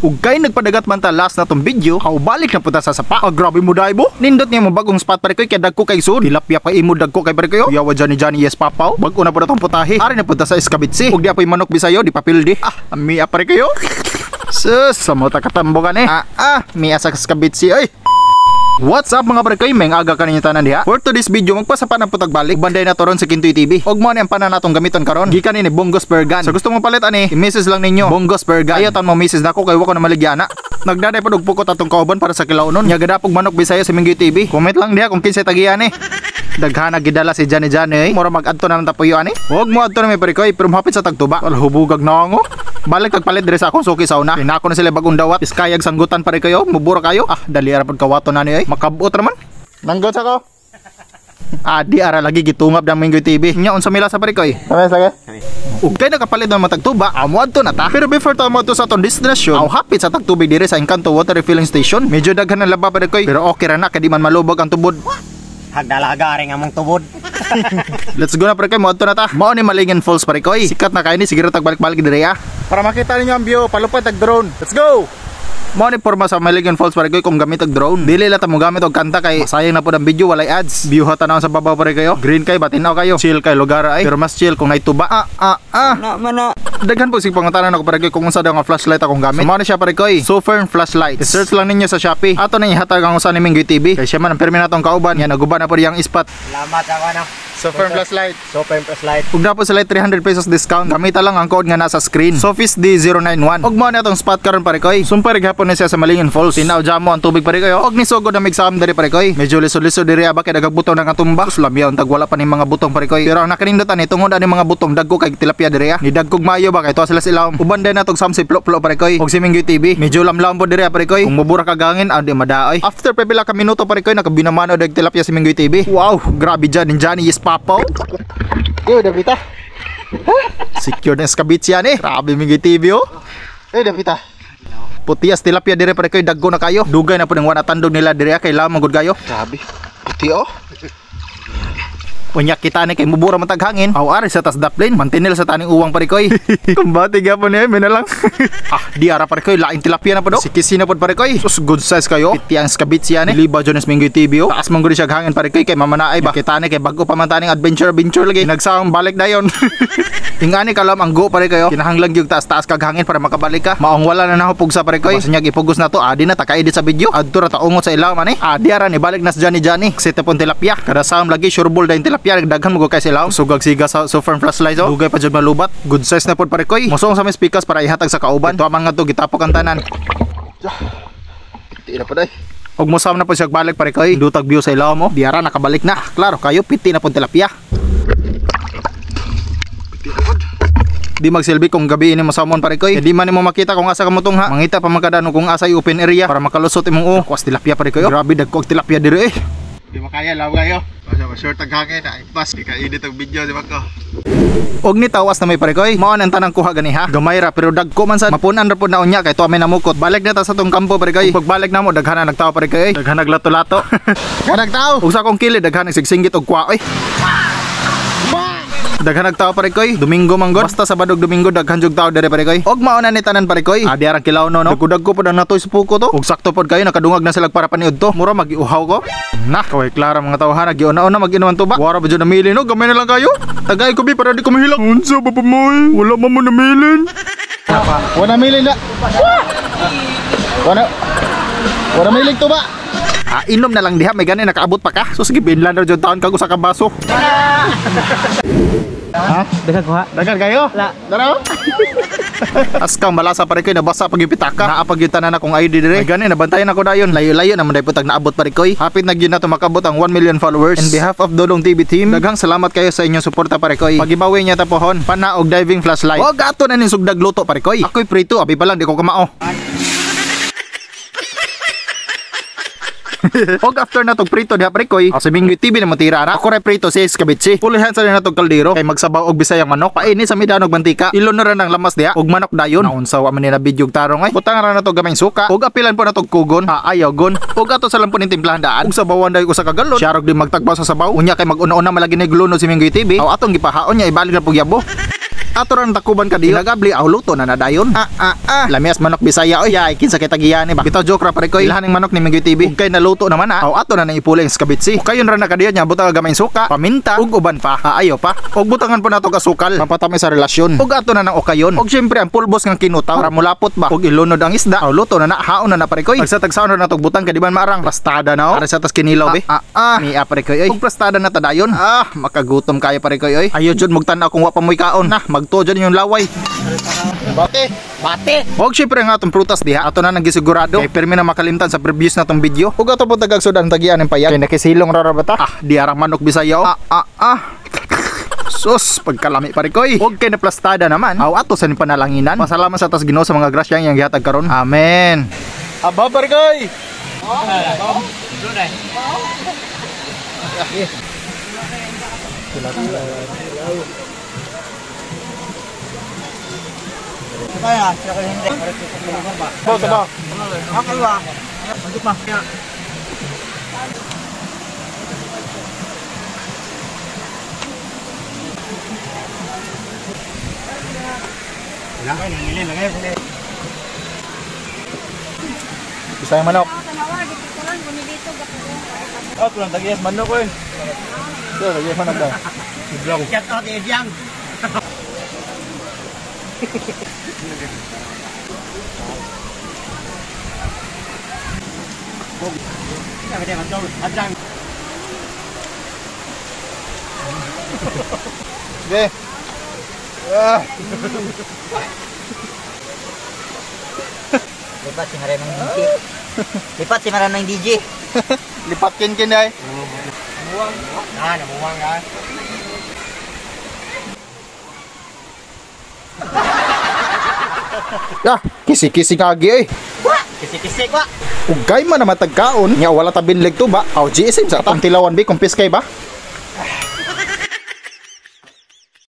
Ug kay nagpadagat man ta last na tong video, aw balik na punta sa sapa. Grabe mo dai bo. Nindot niya mo bagong spot pare koy kay dagko kay sud. Tilapia kay imo dagko kay pare koy. Yawa Johnny yes papaw. Bag-o na pud atong putahe. Ari na punta sa Escabitsi. Ug di apoy manok Bisayo di papildi. Ami pare koy. Sus, samo ta katambogan mi asa Escabitsi ay. What's up mga pare koy, may aga kaninyo tanan diha. For today's video, magpasapa na putag balik. Banday na to ron sa Kintoy TV. Og mo ni ang pananatong gamiton karon. Gikan ni Bonggos per gun. So gusto mo palit ani, i-message lang ninyo Bonggos per gun. Ayaw tan mo message nako kay wako na maligyana. Nagdaday pa og pukot atong kauban para sa kilaunon. Nya gadapog manok Bisaya sa Kintoy TV. Comment lang diha kung kinsa tagian ni. Daghana gidala si Johnny mura mag-adto na ng tapuyo ani. Huwag mo adto na may pare koy, pero mahapit sa tagtuba. Wala hubugag na ngo. Balik tagpalit dire sa akong suki sauna. Pinako na sila bagong dawat. Iskayag sanggutan pare kayo, mubura kayo. Dali ra pud kawato na ni ay. Makabot raman. Nanggot ako. Di ara lagi gitungab ng Kintoy TV. Nya unsa mila sa pare koy? Sabi sige. Ug kay nakapalit na matagtuba, amo adto na ta. Pero before ta mo to sa atong destination, aw hapit sa tagtubig dire sa Encanto Water Refilling Station. Medyo daghan na laba pare koy, pero okay ra na kay di man malubog ang tubod. Hagdalaga ring among tubod. Let's go na pare koy, mo adto na ta. Mao ni Malingen Falls pare koy. Sikat na kay ni sige ra tagbalik-balik dire para makita ninyo ang view, palupad tag drone. Let's go. Mao ni porma sa Malingen Falls pare koy kung gamit og drone. Dili la ta mo gamit og kanta kay sayang na pud ang video walay ads. View ha tanaw sa babaw pare kayo. Green kay batinaw kayo. Chill kay lugar ay. Pero mas chill kung naituba. Mana. Daghan po sig pangutanan ako pare koy kung unsa daw nga flashlight akong gamit. So, mao ni siya pare koy. Sofern flashlight. I-search lang ninyo sa Shopee. Ato na ihatag ang usa ni Kintoy TV. Kay siya man ang permi natong kauban. Yan naguban na pud yang spot. Salamat ako na. Sofern flashlight. Sofern flashlight. Ug dapat sila 300 pesos discount. Gamita lang ang code nga nasa screen. Sofis D091. Ug mao ni atong spot karon pare koy. Sumpay gihapon ni siya sa Malingen Falls. Tinaw jamo ang tubig pare koy. Og ni sugod na migsam diri pare koy. Medyo lisod-lisod diri aba kay dagag butong nang atumba. Lamyaw tag wala pa ni mga butong pare koy. Pero ang nakanindutan ni tungod ani mga butong dagko kay tilapia diri Ni dagkog mayo ba kay to sila silawom. Uban din natog samsi plo pare koy. Og si Kintoy TV. Medyo lamlam po diri pare koy. Kung mubura ka gangin adi madaoy. After pipila ka minuto pare koy nakabinamano dag tilapia si Kintoy TV. Wow, grabe Johnny yes papaw. Yo, Davita. Secure na Escabitsi yan Grabe Kintoy TV Davita. Putias tilapia dire pare koy daggo na kayo. Dugay na po ng wanatandog nila dire kay lamang gud kayo. Grabe. Puti Unya kita ni kay mubura man tag hangin. Aw ari sa tas daplin mantinil sa taning uwang pare koy. Kumbati gyapon ni mina lang. Di ara pare koy lain tilapia na po do. Sikisi na pod pare koy. Sus good size kayo. Piti ang Escabitsi yan Liba Jones Kintoy TV Taas man gud siya hangin pare koy kay mamanaay ba. Kita ni kay bago pa man taning adventure lagi. Nagsawang balik dayon. Ingani kalam ang go pare kayo. Kinahanglan gyud taas-taas kag hangin para makabalik ka. Maong wala na nahupog sa pare koy. Basta nya gipugos na to. Adi na taka-edit sa video. Adto ra ta ungot sa ilaw man Adi ara ni balik na sa Johnny. Sita pon tilapia. Kada sawam lagi sureball dayon tilapia daghan mo kay sila. Sugag siga sa Sofern flashlight Dugay pa jud malubat. Good size na pod pare koy. Musong sa may speakers para ihatag sa kauban. Ito amang nga to gitapok ang tanan. Piti na pod ay. Og musam na pod siya balik pare koy. Dutag view sa ilaw mo. Di ara nakabalik na. Klaro kayo piti na pod tilapia. Di magsilbi kung gabi ini masamon pare koy. Di man mo makita kung asa ka motong ha. Mangita pa magkadano kung asa yung open area para makalusot imong Kuwas tilapia pare koy. Grabe dagko tilapia dire Di makaya law kayo. Basta ma-short ang hangin ay pas di ka edit ang video di ba ko. Og ni tawas na may pare koy. Mao nang tanang kuha ganiha. Gamay ra pero dagko man sa mapunan ra pud na unya kay tuwa may namukot. Balik na ta sa tong kampo pare koy. Pagbalik na mo daghan na nagtawo pare koy. Daghan naglato-lato. Nagtawo. Ug sa akong kilid daghan nagsigsinggit og kwa oy. Daghan nagtawo pare koy. Domingo manggod. Basta Sabado Domingo daghan jug tawo dere pare koy. Og mao na ni tanan pare koy. Adi arang kilaw no. Dagko pod ang natoy sa puko to. Og sakto pod kayo nakadungag na sila para paniud to. Mura magiuhaw ko. Kaway klara mga tawhan nagiuna-una mag-inuman tuba. Wara ba jud namili no? Gamay na lang kayo. Tagay ko bi para di ko mahilak. Unsa ba pamoy? Wala man mo namilin. Wala namilin na. Wala namilin to ba? Inom na lang diha may gani nakaabot pa ka. So sige binlan ra jud taon kag usa ka baso. Dagan ko ha. Dagan kayo? La. Daro. Askang balasa pare koy nabasa pag pitaka. Naapag yung tanan akong ID dire. May gani nabantayan ako dayon. Layo-layo naman dai putag naabot pare koy. Hapit na gyud nato makabot ang 1 million followers. In behalf of Dodong TV team, daghang salamat kayo sa inyong suporta pare koy. Pagibawi niya ta pohon, pana og diving flashlight. Og ato na ning sugdag luto pare koy. Ako'y prito, abi pa lang di ko kamao. Og after na tog prito diha pare koy, sa Kintoy TV na matira na. Ako ray prito sa Escabitsi. Pulihan sa na tog kaldero kay magsabaw og bisayang manok. Painit sa midanog mantika. Ilon na ra ng lamas diha og manok dayon. Naunsa wa man nila bidyog tarong ay. Butang ra na tog gamay suka. Og apilan po na tog kugon. Ayaw gon. Og ato sa lampon ning timplahan daan. Og sabawan dayon ko sa kagalon. Siyarog di magtagbaw sa sabaw. Unya kay mag-una-una malagi ni gluno si Kintoy TV. Aw atong gipahaon niya ibalik na pug yabo. Ato ran takuban ka diyo. Nagabli aw luto na nadayon. Lamias manok Bisaya oy. Yay, kinsa kay tagiyani ba? Bitaw joke ra pare ko. Ilhaning manok ni Minggoy TV. Ug kay naluto naman aw ato na ipuling sa kabitsi. Ug kayon ra na kadiyo nya butang gamay suka, paminta, ug uban pa. Ayo pa. Ug butangan pa nato ka sukal. Mapatami sa relasyon. Ug ato na nang okayon. Ug syempre ang pulbos nga kinutaw para mulapot ba. Ug ilunod ang isda. Aw luto na haon na pare ko. Tagsa-tagsaon na natog butang kadiban marang plastada na. Para sa tas kinilaw be. Ni pare ko oy. Ug plastada na tadayon. Makagutom kaya pare ko oy. Ayo jud mugtan-aw kung wa pa moy kaon. Magtuo jud yung laway. Bate. Og syempre nga atong prutas diha ato na nagisigurado. Kay permi na makalimtan sa previous na tong video. Ug ato po tagagsud ang tagian ng payag. Kay nakisilong ra bata. Di arang manok Bisaya. Sus, pagkalami pare koy. Og kay naplastada naman. Aw ato sa panalanginan. Pasalamat sa tas Ginoo sa mga grasya yang gihatag karon. Amen. Aba pare koy. Kaya, siya kayo hindi. Ba. Okay ba? Magit ma. Isa yung manok. Tulang tagiyas manok ko eh. Ito, lagyan manok daw. Shout out Edyang. Sige. Lipat si Maranang DJ. Lipat si Maranang DJ. Lipat kin ay. Namuwang ka. Kisi-kisi kagi eh. Kisik-kisik ba? Ugay man na matagkaon. Nya wala ta binleg to ba? Aw GSM sa atong tilawan bi kung piskay ba?